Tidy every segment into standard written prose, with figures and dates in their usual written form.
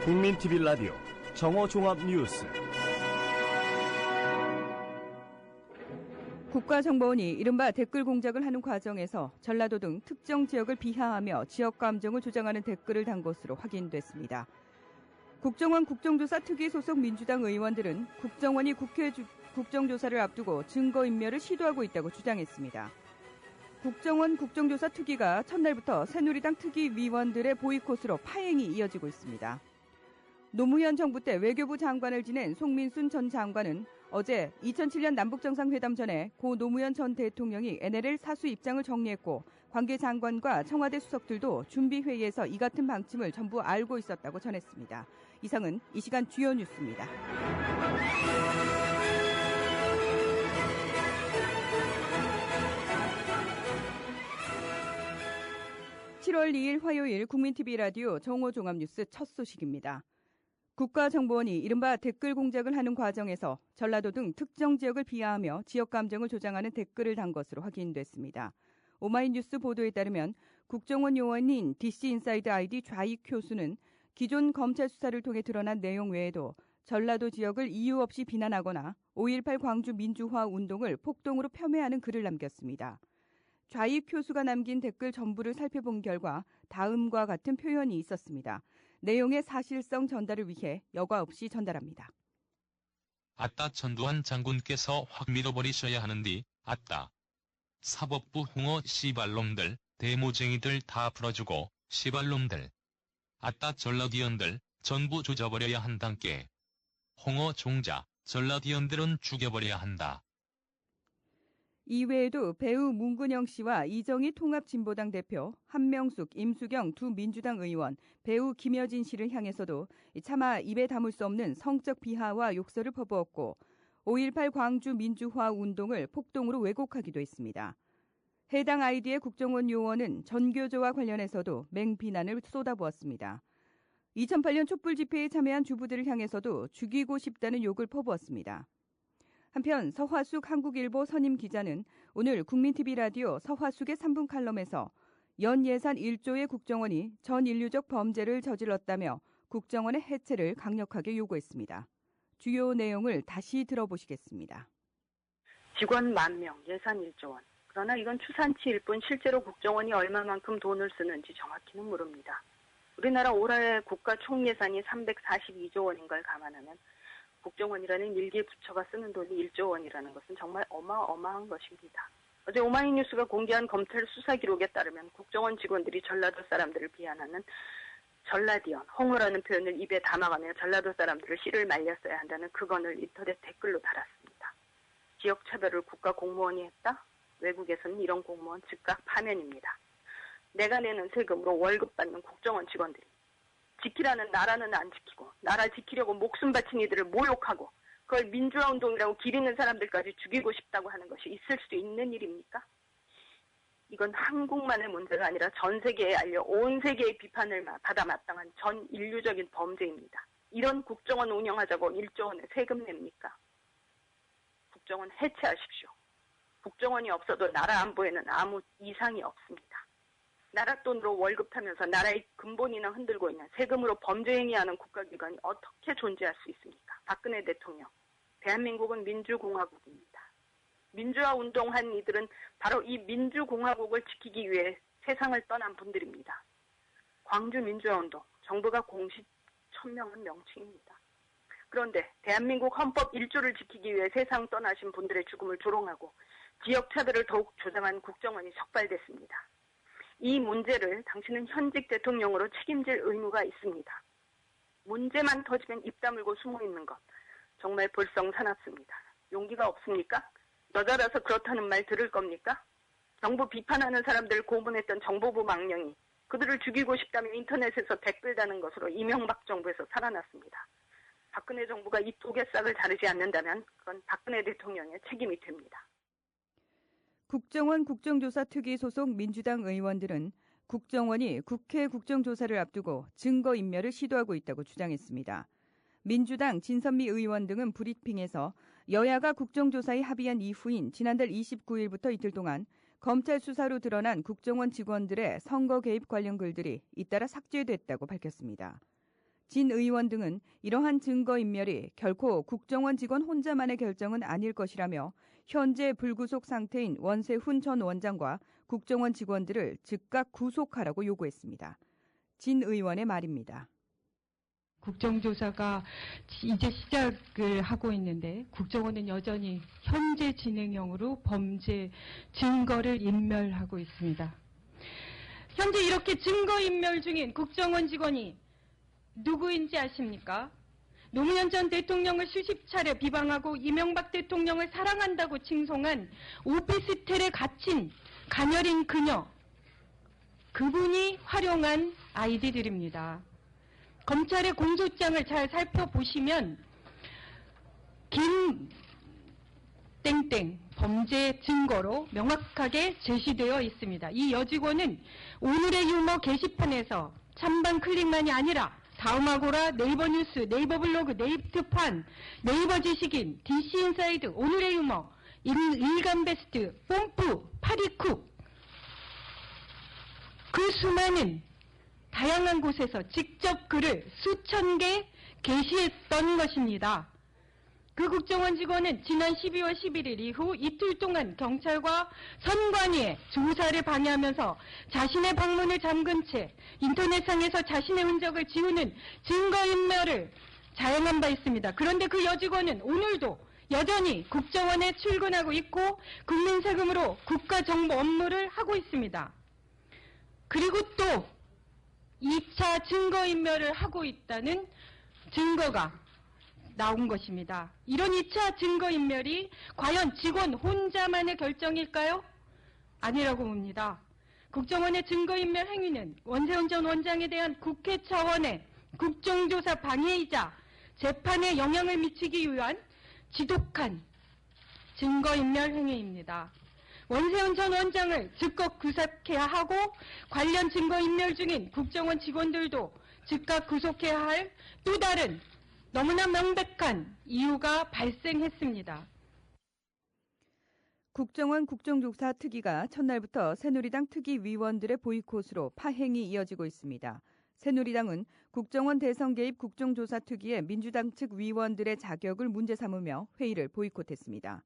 국민TV 라디오 정오종합뉴스. 국가정보원이 이른바 댓글 공작을 하는 과정에서 전라도 등 특정 지역을 비하하며 지역 감정을 조장하는 댓글을 단 것으로 확인됐습니다. 국정원 국정조사 특위 소속 민주당 의원들은 국정원이 국회 국정조사를 앞두고 증거인멸을 시도하고 있다고 주장했습니다. 국정원 국정조사 특위가 첫날부터 새누리당 특위위원들의 보이콧으로 파행이 이어지고 있습니다. 노무현 정부 때 외교부 장관을 지낸 송민순 전 장관은 어제 2007년 남북정상회담 전에 고 노무현 전 대통령이 NLL 사수 입장을 정리했고 관계 장관과 청와대 수석들도 준비회의에서 이 같은 방침을 전부 알고 있었다고 전했습니다. 이상은 이 시간 주요 뉴스입니다. 7월 2일 화요일 국민TV 라디오 정오종합뉴스 첫 소식입니다. 국가정보원이 이른바 댓글 공작을 하는 과정에서 전라도 등 특정 지역을 비하하며 지역 감정을 조장하는 댓글을 단 것으로 확인됐습니다. 오마이뉴스 보도에 따르면 국정원 요원인 DC인사이드 ID 좌익 교수는 기존 검찰 수사를 통해 드러난 내용 외에도 전라도 지역을 이유 없이 비난하거나 5.18 광주 민주화 운동을 폭동으로 폄훼하는 글을 남겼습니다. 좌익 교수가 남긴 댓글 전부를 살펴본 결과 다음과 같은 표현이 있었습니다. 내용의 사실성 전달을 위해 여과 없이 전달합니다. 아따 전두환 장군께서 확 밀어버리셔야 하는디 아따. 사법부 홍어 씨발놈들 대모쟁이들 다 풀어주고 씨발놈들. 아따 전라디언들 전부 조져버려야 한단께. 홍어 종자 전라디언들은 죽여버려야 한다. 이외에도 배우 문근영 씨와 이정희 통합진보당 대표, 한명숙, 임수경 두 민주당 의원, 배우 김여진 씨를 향해서도 차마 입에 담을 수 없는 성적 비하와 욕설을 퍼부었고 5.18 광주 민주화 운동을 폭동으로 왜곡하기도 했습니다. 해당 아이디의 국정원 요원은 전교조와 관련해서도 맹비난을 쏟아부었습니다. 2008년 촛불 집회에 참여한 주부들을 향해서도 죽이고 싶다는 욕을 퍼부었습니다. 한편 서화숙 한국일보 선임 기자는 오늘 국민TV 라디오 서화숙의 3분 칼럼에서 연 예산 1조의 국정원이 전인류적 범죄를 저질렀다며 국정원의 해체를 강력하게 요구했습니다. 주요 내용을 다시 들어보시겠습니다. 직원 10,000명, 예산 1조 원. 그러나 이건 추산치일 뿐 실제로 국정원이 얼마만큼 돈을 쓰는지 정확히는 모릅니다. 우리나라 올해 국가 총예산이 342조 원인 걸 감안하면 국정원이라는 일개 부처가 쓰는 돈이 1조 원이라는 것은 정말 어마어마한 것입니다. 어제 오마이뉴스가 공개한 검찰 수사 기록에 따르면 국정원 직원들이 전라도 사람들을 비난하는 전라디언, 홍어라는 표현을 입에 담아가며 전라도 사람들을 씨를 말렸어야 한다는 그건을 인터넷 댓글로 달았습니다. 지역 차별을 국가 공무원이 했다? 외국에서는 이런 공무원 즉각 파면입니다. 내가 내는 세금으로 월급 받는 국정원 직원들이 지키라는 나라는 안 지키고 나라 지키려고 목숨 바친 이들을 모욕하고 그걸 민주화 운동이라고 기리는 사람들까지 죽이고 싶다고 하는 것이 있을 수 있는 일입니까? 이건 한국만의 문제가 아니라 전 세계에 알려 온 세계의 비판을 받아 마땅한 전 인류적인 범죄입니다. 이런 국정원 운영하자고 1조 원의 세금 냅니까? 국정원 해체하십시오. 국정원이 없어도 나라 안보에는 아무 이상이 없습니다. 나라 돈으로 월급 타면서 나라의 근본이나 흔들고 있는 세금으로 범죄 행위하는 국가기관이 어떻게 존재할 수 있습니까? 박근혜 대통령, 대한민국은 민주공화국입니다. 민주화 운동한 이들은 바로 이 민주공화국을 지키기 위해 세상을 떠난 분들입니다. 광주 민주화 운동, 정부가 공식 천명한 명칭입니다. 그런데 대한민국 헌법 1조를 지키기 위해 세상 떠나신 분들의 죽음을 조롱하고 지역차별을 더욱 조장한 국정원이 적발됐습니다. 이 문제를 당신은 현직 대통령으로 책임질 의무가 있습니다. 문제만 터지면 입 다물고 숨어있는 것 정말 볼썽사납습니다. 용기가 없습니까? 여자라서 그렇다는 말 들을 겁니까? 정부 비판하는 사람들을 고문했던 정보부 망령이 그들을 죽이고 싶다면 인터넷에서 댓글 다는 것으로 이명박 정부에서 살아났습니다. 박근혜 정부가 이 독의 싹을 자르지 않는다면 그건 박근혜 대통령의 책임이 됩니다. 국정원 국정조사 특위 소속 민주당 의원들은 국정원이 국회 국정조사를 앞두고 증거인멸을 시도하고 있다고 주장했습니다. 민주당 진선미 의원 등은 브리핑에서 여야가 국정조사에 합의한 이후인 지난달 29일부터 이틀 동안 검찰 수사로 드러난 국정원 직원들의 선거 개입 관련 글들이 잇따라 삭제됐다고 밝혔습니다. 진 의원 등은 이러한 증거인멸이 결코 국정원 직원 혼자만의 결정은 아닐 것이라며 현재 불구속 상태인 원세훈 전 원장과 국정원 직원들을 즉각 구속하라고 요구했습니다. 진 의원의 말입니다. 국정조사가 이제 시작을 하고 있는데 국정원은 여전히 현재 진행형으로 범죄 증거를 인멸하고 있습니다. 현재 이렇게 증거인멸 중인 국정원 직원이 누구인지 아십니까? 노무현 전 대통령을 수십 차례 비방하고 이명박 대통령을 사랑한다고 칭송한 오피스텔에 갇힌 가녀린 그녀, 그분이 활용한 아이디들입니다. 검찰의 공소장을 잘 살펴보시면 김 땡땡 범죄 증거로 명확하게 제시되어 있습니다. 이 여직원은 오늘의 유머 게시판에서 찬반 클릭만이 아니라 다음아고라, 네이버 뉴스, 네이버 블로그, 네이트판, 네이버 지식인, DC인사이드, 오늘의 유머, 일간베스트, 뽐뿌, 파리쿡 그 수많은 다양한 곳에서 직접 글을 수천 개 게시했던 것입니다. 그 국정원 직원은 지난 12월 11일 이후 이틀 동안 경찰과 선관위의 조사를 방해하면서 자신의 방문을 잠근 채 인터넷상에서 자신의 흔적을 지우는 증거인멸을 자행한 바 있습니다. 그런데 그 여직원은 오늘도 여전히 국정원에 출근하고 있고 국민 세금으로 국가정보 업무를 하고 있습니다. 그리고 또 2차 증거인멸을 하고 있다는 증거가 나온 것입니다. 이런 2차 증거인멸이 과연 직원 혼자만의 결정일까요? 아니라고 봅니다. 국정원의 증거인멸 행위는 원세훈 전 원장에 대한 국회 차원의 국정조사 방해이자 재판에 영향을 미치기 위한 지독한 증거인멸 행위입니다. 원세훈 전 원장을 즉각 구속해야 하고 관련 증거인멸 중인 국정원 직원들도 즉각 구속해야 할 또 다른 너무나 명백한 이유가 발생했습니다. 국정원 국정조사 특위가 첫날부터 새누리당 특위위원들의 보이콧으로 파행이 이어지고 있습니다. 새누리당은 국정원 대선 개입 국정조사 특위의 민주당 측 위원들의 자격을 문제 삼으며 회의를 보이콧했습니다.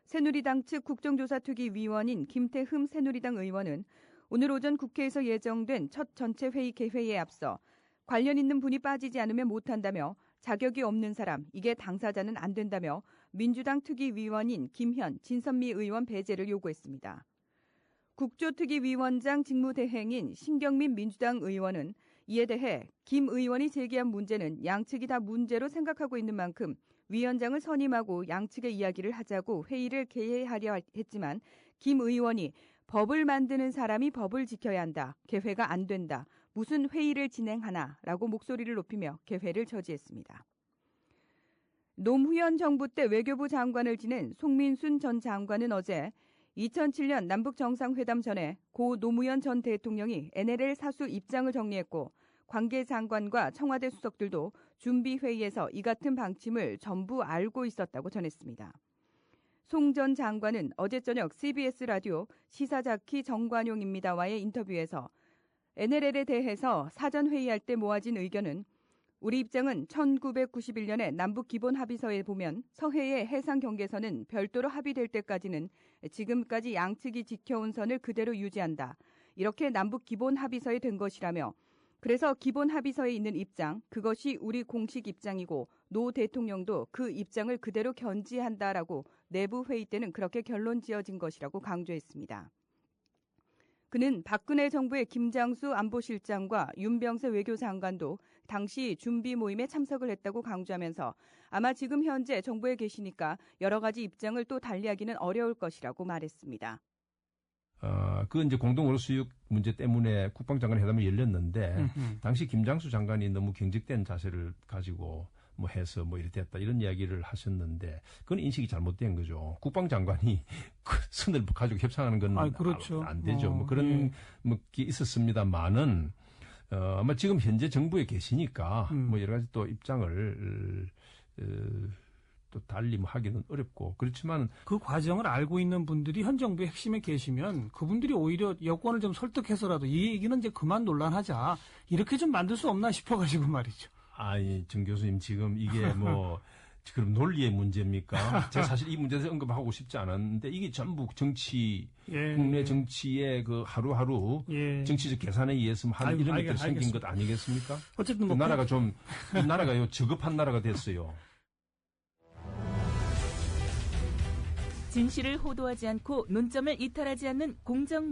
새누리당 측 국정조사 특위 위원인 김태흠 새누리당 의원은 오늘 오전 국회에서 예정된 첫 전체 회의 개회에 앞서 관련 있는 분이 빠지지 않으면 못한다며 자격이 없는 사람, 이게 당사자는 안 된다며 민주당 특위위원인 김현, 진선미 의원 배제를 요구했습니다. 국조특위위원장 직무대행인 신경민 민주당 의원은 이에 대해 김 의원이 제기한 문제는 양측이 다 문제로 생각하고 있는 만큼 위원장을 선임하고 양측의 이야기를 하자고 회의를 개회하려 했지만 김 의원이 법을 만드는 사람이 법을 지켜야 한다. 개회가 안 된다. 무슨 회의를 진행하나라고 목소리를 높이며 개회를 저지했습니다. 노무현 정부 때 외교부 장관을 지낸 송민순 전 장관은 어제 2007년 남북정상회담 전에 고 노무현 전 대통령이 NLL 사수 입장을 정리했고 관계 장관과 청와대 수석들도 준비회의에서 이 같은 방침을 전부 알고 있었다고 전했습니다. 송 전 장관은 어제 저녁 CBS 라디오 시사자키 정관용입니다와의 인터뷰에서 NLL에 대해서 사전 회의할 때 모아진 의견은 우리 입장은 1991년에 남북기본합의서에 보면 서해의 해상 경계선은 별도로 합의될 때까지는 지금까지 양측이 지켜온 선을 그대로 유지한다. 이렇게 남북기본합의서에 된 것이라며 그래서 기본합의서에 있는 입장, 그것이 우리 공식 입장이고 노 대통령도 그 입장을 그대로 견지한다라고 내부 회의 때는 그렇게 결론 지어진 것이라고 강조했습니다. 그는 박근혜 정부의 김장수 안보실장과 윤병세 외교장관도 당시 준비 모임에 참석을 했다고 강조하면서 아마 지금 현재 정부에 계시니까 여러 가지 입장을 또 달리하기는 어려울 것이라고 말했습니다. 그 이제 공동어로 수육 문제 때문에 국방장관 회담이 열렸는데 당시 김장수 장관이 너무 경직된 자세를 가지고 뭐 해서 뭐 이렇게 됐다 이런 이야기를 하셨는데 그건 인식이 잘못된 거죠. 국방장관이 그 선을 가지고 협상하는 건 그렇죠. 안 되죠. 뭐 그런 게 있었습니다만은 아마 지금 현재 정부에 계시니까 뭐 여러 가지 또 입장을 또 달리 하기는 어렵고 그렇지만 그 과정을 알고 있는 분들이 현 정부의 핵심에 계시면 그분들이 오히려 여권을 좀 설득해서라도 이 얘기는 이제 그만 논란하자 이렇게 좀 만들 수 없나 싶어가지고 말이죠. 아니, 정 교수님 지금 이게 뭐 그럼 논리의 문제입니까? 제가 사실 이 문제에서 언급하고 싶지 않았는데 이게 전부 정치, 예. 국내 정치의 그 하루하루 예. 정치적 계산에 의해서 한 이런 것들이 생긴 것 아니겠습니까? 어쨌든 그 나라가 좀, 이 나라가요, 저급한 나라가 됐어요. 진실을 호도하지 않고 논점을 이탈하지 않는 공정